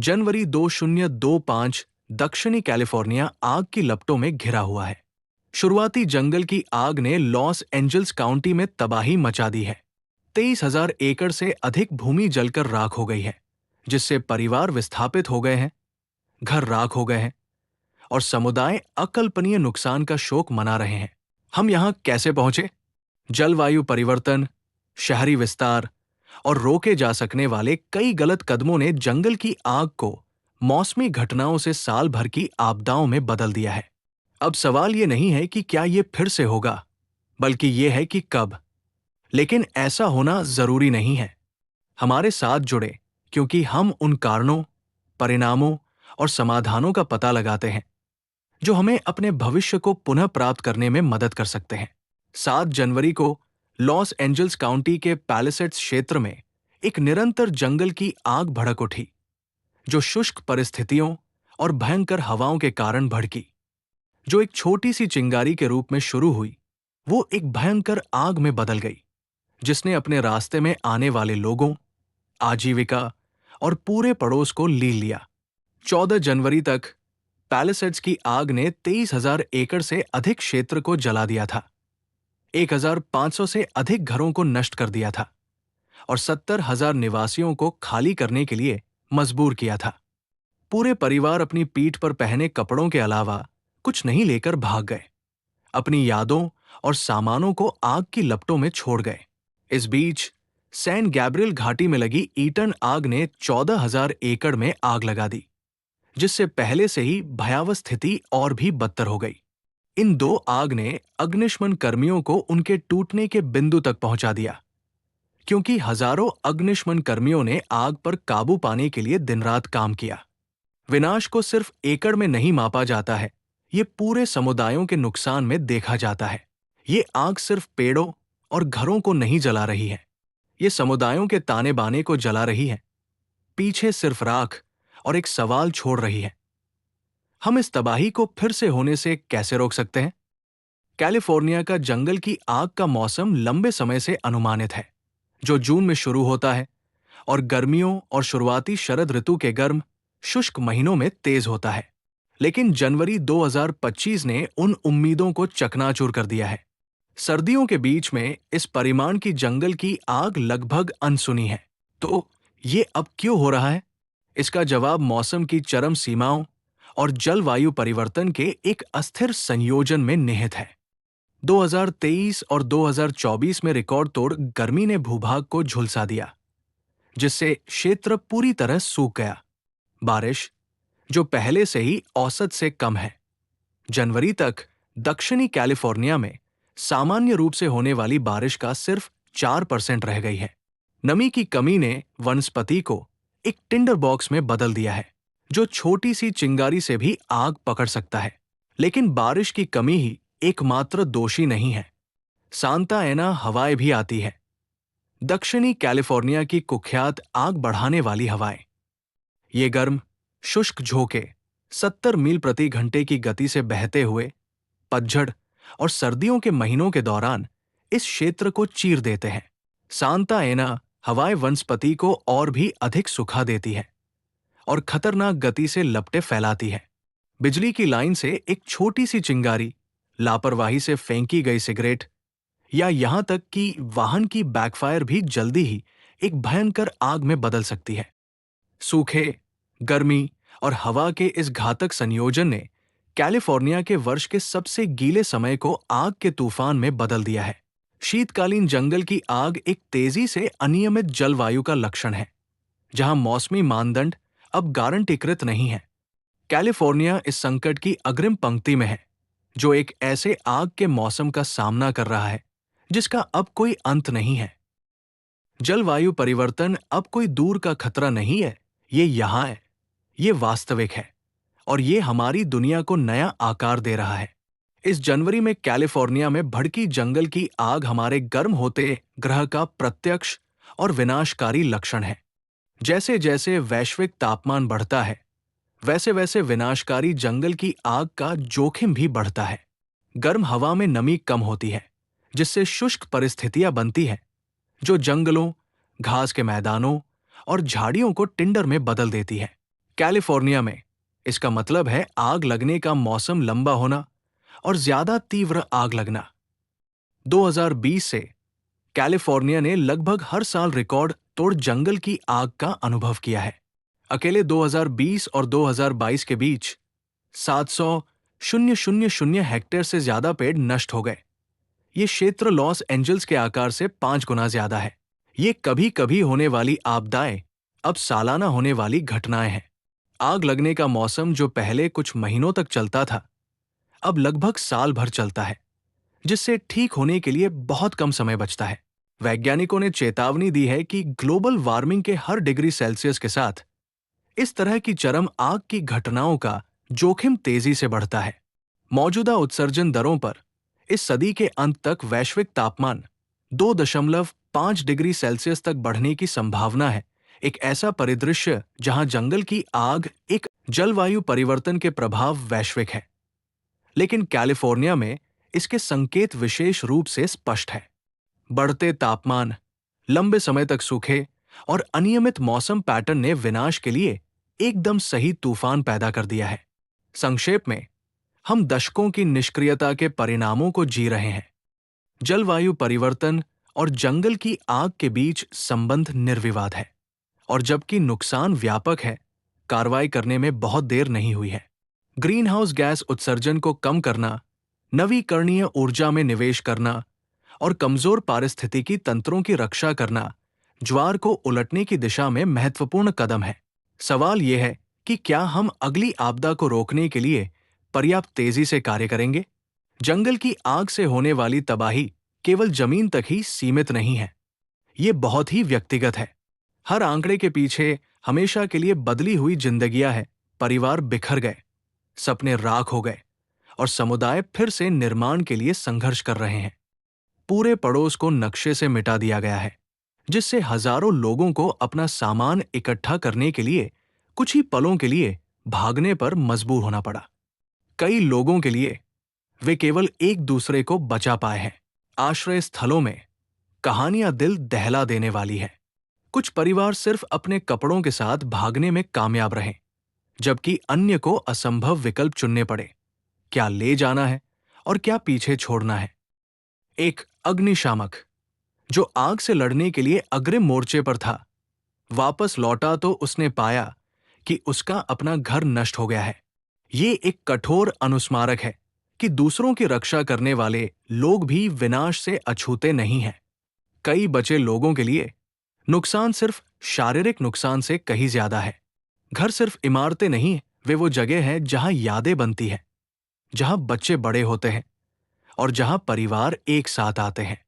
जनवरी 2025 दक्षिणी कैलिफोर्निया आग की लपटों में घिरा हुआ है। शुरुआती जंगल की आग ने लॉस एंजल्स काउंटी में तबाही मचा दी है। 23,000 एकड़ से अधिक भूमि जलकर राख हो गई है, जिससे परिवार विस्थापित हो गए हैं, घर राख हो गए हैं और समुदाय अकल्पनीय नुकसान का शोक मना रहे हैं। हम यहां कैसे पहुंचे? जलवायु परिवर्तन, शहरी विस्तार और रोके जा सकने वाले कई गलत कदमों ने जंगल की आग को मौसमी घटनाओं से साल भर की आपदाओं में बदल दिया है। अब सवाल ये नहीं है कि क्या ये फिर से होगा, बल्कि ये है कि कब। लेकिन ऐसा होना जरूरी नहीं है। हमारे साथ जुड़े, क्योंकि हम उन कारणों, परिणामों और समाधानों का पता लगाते हैं जो हमें अपने भविष्य को पुनः प्राप्त करने में मदद कर सकते हैं। 7 जनवरी को लॉस एंजल्स काउंटी के पैलिसेड्स क्षेत्र में एक निरंतर जंगल की आग भड़क उठी, जो शुष्क परिस्थितियों और भयंकर हवाओं के कारण भड़की। जो एक छोटी सी चिंगारी के रूप में शुरू हुई, वो एक भयंकर आग में बदल गई, जिसने अपने रास्ते में आने वाले लोगों, आजीविका और पूरे पड़ोस को लील लिया। 14 जनवरी तक पैलिसेड्स की आग ने 23,000 एकड़ से अधिक क्षेत्र को जला दिया था, 1,500 से अधिक घरों को नष्ट कर दिया था और 70,000 निवासियों को खाली करने के लिए मजबूर किया था। पूरे परिवार अपनी पीठ पर पहने कपड़ों के अलावा कुछ नहीं लेकर भाग गए, अपनी यादों और सामानों को आग की लपटों में छोड़ गए। इस बीच सैन गैब्रियल घाटी में लगी ईटन आग ने 14,000 एकड़ में आग लगा दी, जिससे पहले से ही भयावह स्थिति और भी बदतर हो गई। इन दो आग ने अग्निशमन कर्मियों को उनके टूटने के बिंदु तक पहुंचा दिया, क्योंकि हजारों अग्निशमन कर्मियों ने आग पर काबू पाने के लिए दिन रात काम किया। विनाश को सिर्फ एकड़ में नहीं मापा जाता है, ये पूरे समुदायों के नुकसान में देखा जाता है। ये आग सिर्फ पेड़ों और घरों को नहीं जला रही है, ये समुदायों के ताने बाने को जला रही है, पीछे सिर्फ राख और एक सवाल छोड़ रही है। हम इस तबाही को फिर से होने से कैसे रोक सकते हैं? कैलिफोर्निया का जंगल की आग का मौसम लंबे समय से अनुमानित है, जो जून में शुरू होता है और गर्मियों और शुरुआती शरद ऋतु के गर्म, शुष्क महीनों में तेज होता है। लेकिन जनवरी 2025 ने उन उम्मीदों को चकनाचूर कर दिया है। सर्दियों के बीच में इस परिमाण की जंगल की आग लगभग अनसुनी है। तो ये अब क्यों हो रहा है? इसका जवाब मौसम की चरम सीमाओं और जलवायु परिवर्तन के एक अस्थिर संयोजन में निहित है। 2023 और 2024 में रिकॉर्ड तोड़ गर्मी ने भूभाग को झुलसा दिया, जिससे क्षेत्र पूरी तरह सूख गया। बारिश, जो पहले से ही औसत से कम है, जनवरी तक दक्षिणी कैलिफोर्निया में सामान्य रूप से होने वाली बारिश का सिर्फ 4% रह गई है। नमी की कमी ने वनस्पति को एक टिंडर बॉक्स में बदल दिया है, जो छोटी सी चिंगारी से भी आग पकड़ सकता है। लेकिन बारिश की कमी ही एकमात्र दोषी नहीं है। सांता एना हवाएं भी आती है, दक्षिणी कैलिफोर्निया की कुख्यात आग बढ़ाने वाली हवाएं। ये गर्म, शुष्क झोंके 70 मील प्रति घंटे की गति से बहते हुए पतझड़ और सर्दियों के महीनों के दौरान इस क्षेत्र को चीर देते हैं। सांता एना हवाएं वनस्पति को और भी अधिक सुखा देती है और खतरनाक गति से लपटें फैलाती है। बिजली की लाइन से एक छोटी सी चिंगारी, लापरवाही से फेंकी गई सिगरेट या यहां तक कि वाहन की बैकफायर भी जल्दी ही एक भयंकर आग में बदल सकती है। सूखे, गर्मी और हवा के इस घातक संयोजन ने कैलिफोर्निया के वर्ष के सबसे गीले समय को आग के तूफान में बदल दिया है। शीतकालीन जंगल की आग एक तेजी से अनियमित जलवायु का लक्षण है, जहां मौसमी मानदंड अब गारंटीकृत नहीं है। कैलिफोर्निया इस संकट की अग्रिम पंक्ति में है, जो एक ऐसे आग के मौसम का सामना कर रहा है जिसका अब कोई अंत नहीं है। जलवायु परिवर्तन अब कोई दूर का खतरा नहीं है, ये यहां है, ये वास्तविक है और ये हमारी दुनिया को नया आकार दे रहा है। इस जनवरी में कैलिफोर्निया में भड़की जंगल की आग हमारे गर्म होते ग्रह का प्रत्यक्ष और विनाशकारी लक्षण है। जैसे जैसे वैश्विक तापमान बढ़ता है, वैसे वैसे विनाशकारी जंगल की आग का जोखिम भी बढ़ता है। गर्म हवा में नमी कम होती है, जिससे शुष्क परिस्थितियां बनती हैं, जो जंगलों, घास के मैदानों और झाड़ियों को टिंडर में बदल देती है। कैलिफोर्निया में इसका मतलब है आग लगने का मौसम लंबा होना और ज्यादा तीव्र आग लगना। 2020 से कैलिफोर्निया ने लगभग हर साल रिकॉर्ड तोड़ जंगल की आग का अनुभव किया है। अकेले 2020 और 2022 के बीच 700,000 हेक्टेयर से ज्यादा पेड़ नष्ट हो गए। ये क्षेत्र लॉस एंजल्स के आकार से 5 गुना ज्यादा है। ये कभी कभी होने वाली आपदाएं अब सालाना होने वाली घटनाएं हैं। आग लगने का मौसम जो पहले कुछ महीनों तक चलता था, अब लगभग साल भर चलता है, जिससे ठीक होने के लिए बहुत कम समय बचता है। वैज्ञानिकों ने चेतावनी दी है कि ग्लोबल वार्मिंग के हर डिग्री सेल्सियस के साथ इस तरह की चरम आग की घटनाओं का जोखिम तेजी से बढ़ता है। मौजूदा उत्सर्जन दरों पर इस सदी के अंत तक वैश्विक तापमान 2.5 डिग्री सेल्सियस तक बढ़ने की संभावना है। एक ऐसा परिदृश्य जहां जंगल की आग एक जलवायु परिवर्तन के प्रभाव वैश्विक है, लेकिन कैलिफोर्निया में इसके संकेत विशेष रूप से स्पष्ट है। बढ़ते तापमान, लंबे समय तक सूखे और अनियमित मौसम पैटर्न ने विनाश के लिए एकदम सही तूफान पैदा कर दिया है। संक्षेप में, हम दशकों की निष्क्रियता के परिणामों को जी रहे हैं। जलवायु परिवर्तन और जंगल की आग के बीच संबंध निर्विवाद है, और जबकि नुकसान व्यापक है, कार्रवाई करने में बहुत देर नहीं हुई है। ग्रीन हाउस गैस उत्सर्जन को कम करना, नवीकरणीय ऊर्जा में निवेश करना और कमजोर पारिस्थितिकी तंत्रों की रक्षा करना ज्वार को उलटने की दिशा में महत्वपूर्ण कदम है। सवाल यह है कि क्या हम अगली आपदा को रोकने के लिए पर्याप्त तेजी से कार्य करेंगे? जंगल की आग से होने वाली तबाही केवल जमीन तक ही सीमित नहीं है, ये बहुत ही व्यक्तिगत है। हर आंकड़े के पीछे हमेशा के लिए बदली हुई जिंदगियां हैं। परिवार बिखर गए, सपने राख हो गए और समुदाय फिर से निर्माण के लिए संघर्ष कर रहे हैं। पूरे पड़ोस को नक्शे से मिटा दिया गया है, जिससे हजारों लोगों को अपना सामान इकट्ठा करने के लिए कुछ ही पलों के लिए भागने पर मजबूर होना पड़ा। कई लोगों के लिए वे केवल एक दूसरे को बचा पाए हैं। आश्रय स्थलों में कहानियां दिल दहला देने वाली है। कुछ परिवार सिर्फ अपने कपड़ों के साथ भागने में कामयाब रहे, जबकि अन्य को असंभव विकल्प चुनने पड़े। क्या ले जाना है और क्या पीछे छोड़ना है। एक अग्निशामक जो आग से लड़ने के लिए अग्रिम मोर्चे पर था, वापस लौटा तो उसने पाया कि उसका अपना घर नष्ट हो गया है। ये एक कठोर अनुस्मारक है कि दूसरों की रक्षा करने वाले लोग भी विनाश से अछूते नहीं हैं। कई बचे लोगों के लिए नुकसान सिर्फ शारीरिक नुकसान से कहीं ज्यादा है। घर सिर्फ इमारतें नहीं, वे वो जगह है जहां यादें बनती हैं, जहां बच्चे बड़े होते हैं और जहां परिवार एक साथ आते हैं।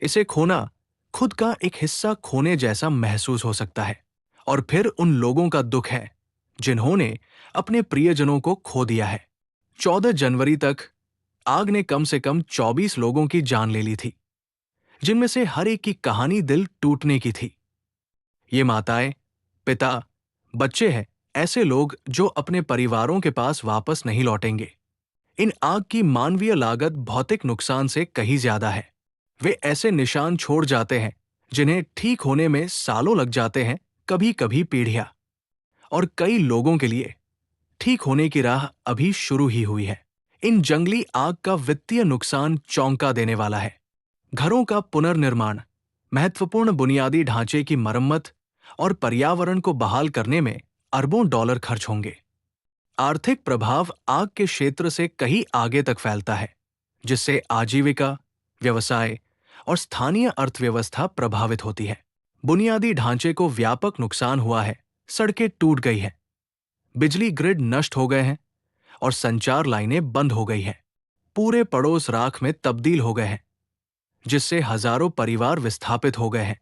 इसे खोना खुद का एक हिस्सा खोने जैसा महसूस हो सकता है। और फिर उन लोगों का दुख है जिन्होंने अपने प्रियजनों को खो दिया है। 14 जनवरी तक आग ने कम से कम 24 लोगों की जान ले ली थी, जिनमें से हर एक की कहानी दिल टूटने की थी। ये माताएं, पिता, बच्चे हैं, ऐसे लोग जो अपने परिवारों के पास वापस नहीं लौटेंगे। इन आग की मानवीय लागत भौतिक नुकसान से कहीं ज्यादा है। वे ऐसे निशान छोड़ जाते हैं जिन्हें ठीक होने में सालों लग जाते हैं, कभी कभी पीढ़ियां। और कई लोगों के लिए ठीक होने की राह अभी शुरू ही हुई है। इन जंगली आग का वित्तीय नुकसान चौंका देने वाला है। घरों का पुनर्निर्माण, महत्वपूर्ण बुनियादी ढांचे की मरम्मत और पर्यावरण को बहाल करने में अरबों डॉलर खर्च होंगे। आर्थिक प्रभाव आग के क्षेत्र से कहीं आगे तक फैलता है, जिससे आजीविका, व्यवसाय और स्थानीय अर्थव्यवस्था प्रभावित होती है। बुनियादी ढांचे को व्यापक नुकसान हुआ है, सड़कें टूट गई हैं, बिजली ग्रिड नष्ट हो गए हैं और संचार लाइनें बंद हो गई हैं। पूरे पड़ोस राख में तब्दील हो गए हैं, जिससे हजारों परिवार विस्थापित हो गए हैं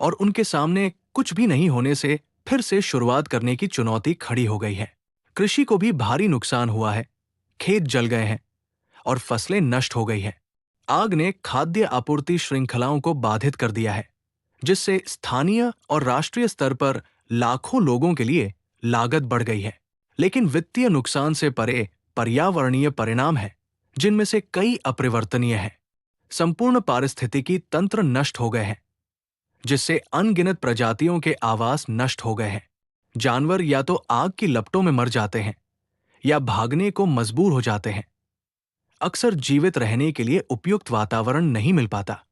और उनके सामने कुछ भी नहीं होने से फिर से शुरुआत करने की चुनौती खड़ी हो गई है। कृषि को भी भारी नुकसान हुआ है, खेत जल गए हैं और फसलें नष्ट हो गई हैं। आग ने खाद्य आपूर्ति श्रृंखलाओं को बाधित कर दिया है, जिससे स्थानीय और राष्ट्रीय स्तर पर लाखों लोगों के लिए लागत बढ़ गई है। लेकिन वित्तीय नुकसान से परे पर्यावरणीय परिणाम हैं, जिनमें से कई अपरिवर्तनीय हैं। संपूर्ण पारिस्थितिकी तंत्र नष्ट हो गए हैं, जिससे अनगिनत प्रजातियों के आवास नष्ट हो गए हैं। जानवर या तो आग की लपटों में मर जाते हैं या भागने को मजबूर हो जाते हैं। अक्सर जीवित रहने के लिए उपयुक्त वातावरण नहीं मिल पाता।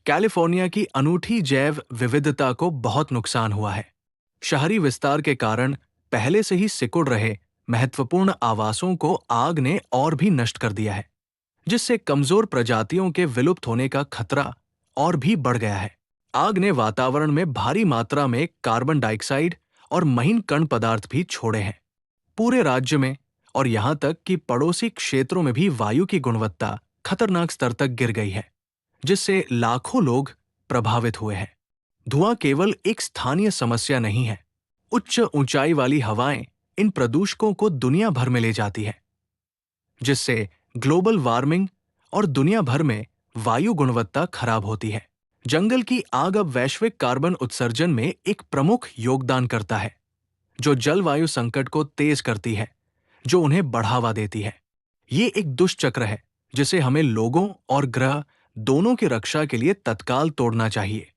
कैलिफोर्निया की अनूठी जैव विविधता को बहुत नुकसान हुआ है। शहरी विस्तार के कारण पहले से ही सिकुड़ रहे महत्वपूर्ण आवासों को आग ने और भी नष्ट कर दिया है, जिससे कमजोर प्रजातियों के विलुप्त होने का खतरा और भी बढ़ गया है। आग ने वातावरण में भारी मात्रा में कार्बन डाइऑक्साइड और महीन कण पदार्थ भी छोड़े हैं। पूरे राज्य में और यहां तक कि पड़ोसी क्षेत्रों में भी वायु की गुणवत्ता खतरनाक स्तर तक गिर गई है, जिससे लाखों लोग प्रभावित हुए हैं। धुआं केवल एक स्थानीय समस्या नहीं है। उच्च ऊंचाई वाली हवाएं इन प्रदूषकों को दुनिया भर में ले जाती है, जिससे ग्लोबल वार्मिंग और दुनिया भर में वायु गुणवत्ता खराब होती है। जंगल की आग अब वैश्विक कार्बन उत्सर्जन में एक प्रमुख योगदान करता है, जो जलवायु संकट को तेज करती है, जो उन्हें बढ़ावा देती है। ये एक दुष्चक्र है जिसे हमें लोगों और ग्रह दोनों की रक्षा के लिए तत्काल तोड़ना चाहिए।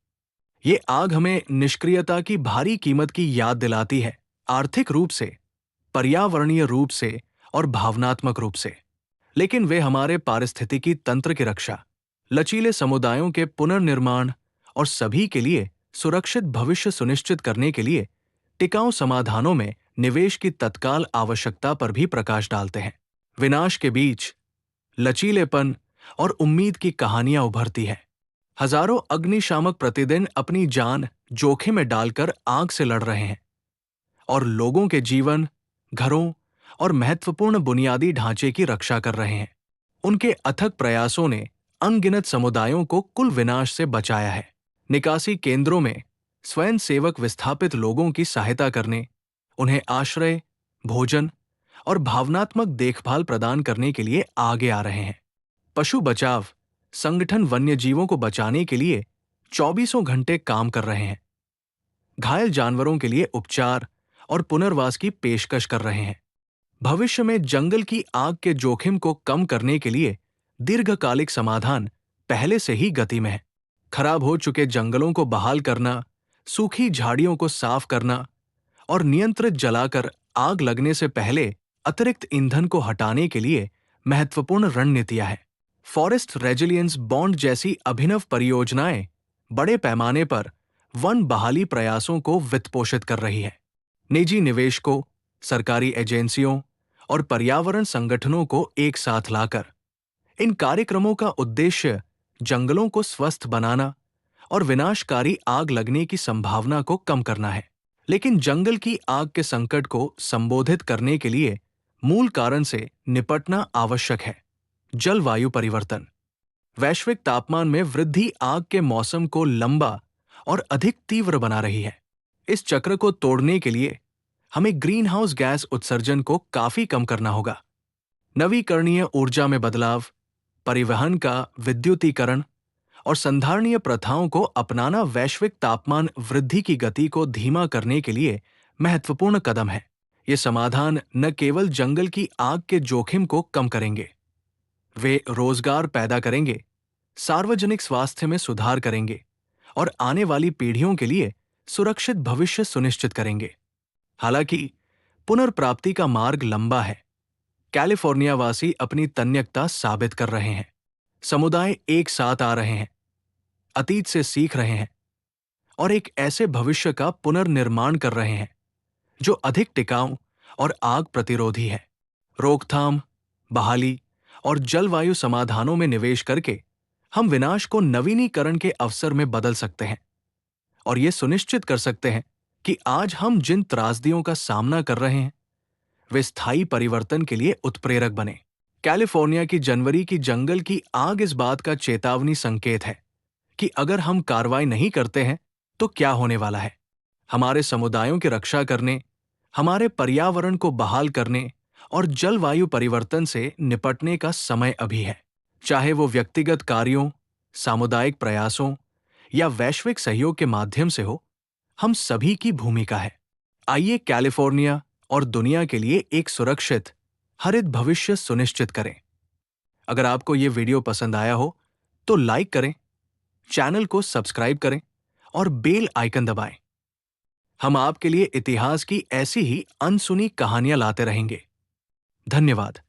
ये आग हमें निष्क्रियता की भारी कीमत की याद दिलाती है, आर्थिक रूप से, पर्यावरणीय रूप से और भावनात्मक रूप से। लेकिन वे हमारे पारिस्थितिकी तंत्र की रक्षा, लचीले समुदायों के पुनर्निर्माण और सभी के लिए सुरक्षित भविष्य सुनिश्चित करने के लिए टिकाऊ समाधानों में निवेश की तत्काल आवश्यकता पर भी प्रकाश डालते हैं। विनाश के बीच लचीलेपन और उम्मीद की कहानियां उभरती हैं। हजारों अग्निशामक प्रतिदिन अपनी जान जोखिम में डालकर आग से लड़ रहे हैं और लोगों के जीवन, घरों और महत्वपूर्ण बुनियादी ढांचे की रक्षा कर रहे हैं। उनके अथक प्रयासों ने अनगिनत समुदायों को कुल विनाश से बचाया है। निकासी केंद्रों में स्वयंसेवक विस्थापित लोगों की सहायता करने, उन्हें आश्रय, भोजन और भावनात्मक देखभाल प्रदान करने के लिए आगे आ रहे हैं। पशु बचाव संगठन वन्यजीवों को बचाने के लिए 24 घंटे काम कर रहे हैं, घायल जानवरों के लिए उपचार और पुनर्वास की पेशकश कर रहे हैं। भविष्य में जंगल की आग के जोखिम को कम करने के लिए दीर्घकालिक समाधान पहले से ही गति में है। खराब हो चुके जंगलों को बहाल करना, सूखी झाड़ियों को साफ करना और नियंत्रित जलाकर आग लगने से पहले अतिरिक्त ईंधन को हटाने के लिए महत्वपूर्ण रणनीतियां हैं। फॉरेस्ट रेजिलियंस बॉन्ड जैसी अभिनव परियोजनाएं बड़े पैमाने पर वन बहाली प्रयासों को वित्तपोषित कर रही है। निजी निवेशकों, सरकारी एजेंसियों और पर्यावरण संगठनों को एक साथ लाकर इन कार्यक्रमों का उद्देश्य जंगलों को स्वस्थ बनाना और विनाशकारी आग लगने की संभावना को कम करना है। लेकिन जंगल की आग के संकट को संबोधित करने के लिए मूल कारण से निपटना आवश्यक है। जलवायु परिवर्तन। वैश्विक तापमान में वृद्धि आग के मौसम को लंबा और अधिक तीव्र बना रही है। इस चक्र को तोड़ने के लिए हमें ग्रीन हाउस गैस उत्सर्जन को काफी कम करना होगा। नवीकरणीय ऊर्जा में बदलाव, परिवहन का विद्युतीकरण और संधारणीय प्रथाओं को अपनाना वैश्विक तापमान वृद्धि की गति को धीमा करने के लिए महत्वपूर्ण कदम है। ये समाधान न केवल जंगल की आग के जोखिम को कम करेंगे, वे रोजगार पैदा करेंगे, सार्वजनिक स्वास्थ्य में सुधार करेंगे और आने वाली पीढ़ियों के लिए सुरक्षित भविष्य सुनिश्चित करेंगे। हालांकि पुनर्प्राप्ति का मार्ग लंबा है। कैलिफोर्निया वासी अपनी तन्यकता साबित कर रहे हैं। समुदाय एक साथ आ रहे हैं, अतीत से सीख रहे हैं और एक ऐसे भविष्य का पुनर्निर्माण कर रहे हैं जो अधिक टिकाऊ और आग प्रतिरोधी है। रोकथाम, बहाली और जलवायु समाधानों में निवेश करके हम विनाश को नवीनीकरण के अवसर में बदल सकते हैं और ये सुनिश्चित कर सकते हैं कि आज हम जिन त्रासदियों का सामना कर रहे हैं वे स्थायी परिवर्तन के लिए उत्प्रेरक बने। कैलिफोर्निया की जनवरी की जंगल की आग इस बात का चेतावनी संकेत है कि अगर हम कार्रवाई नहीं करते हैं तो क्या होने वाला है। हमारे समुदायों की रक्षा करने, हमारे पर्यावरण को बहाल करने और जलवायु परिवर्तन से निपटने का समय अभी है। चाहे वो व्यक्तिगत कार्यों, सामुदायिक प्रयासों या वैश्विक सहयोग के माध्यम से हो, हम सभी की भूमिका है। आइए कैलिफोर्निया और दुनिया के लिए एक सुरक्षित, हरित भविष्य सुनिश्चित करें। अगर आपको ये वीडियो पसंद आया हो तो लाइक करें, चैनल को सब्सक्राइब करें और बेल आइकन दबाएं। हम आपके लिए इतिहास की ऐसी ही अनसुनी कहानियां लाते रहेंगे। धन्यवाद।